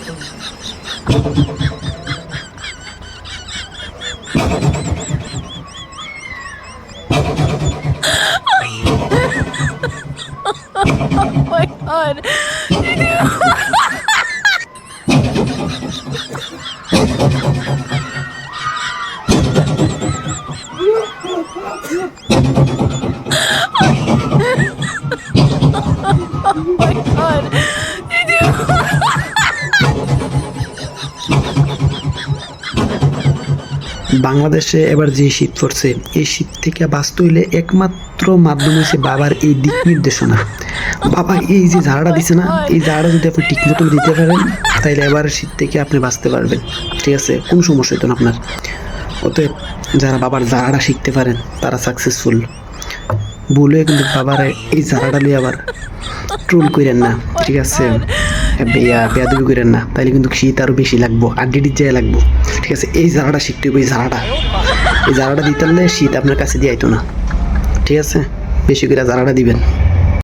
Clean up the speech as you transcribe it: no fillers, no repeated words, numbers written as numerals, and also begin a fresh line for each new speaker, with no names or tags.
Oh my god. Oh my god.
বাংলাদেশে এবার যে শীত পড়ছে, এই শীত থেকে বাঁচতে হইলে একমাত্র মাধ্যম হচ্ছে বাবার এই দিক নির্দেশনা। বাবা এই যে ঝাড়াটা দিছে না, এই ঝাড়া যদি আপনি ঠিক মতো দিতে পারেন তাহলে এবার শীত থেকে আপনি বাঁচতে পারবেন। ঠিক আছে, কোনো সমস্যা হতো না আপনার। অতএব যারা বাবার ঝাড়াটা শিখতে পারেন তারা সাকসেসফুল। বলে কিন্তু বাবার এই ঝাড়াটা নিয়ে আবার ট্রোল করেন না, ঠিক আছে? বেয়াদবি করেন না, তাইলে কিন্তু শীত আরো বেশি লাগবো, আড্ডি যায় লাগবো। ঠিক আছে, এই ঝাড়াটা শিখতে হবে। এই ঝাড়াটা দিতে পারলে শীত আপনার কাছে দিয়ে আইতো না। ঠিক আছে, বেশি করে ঝাড়াটা দিবেন।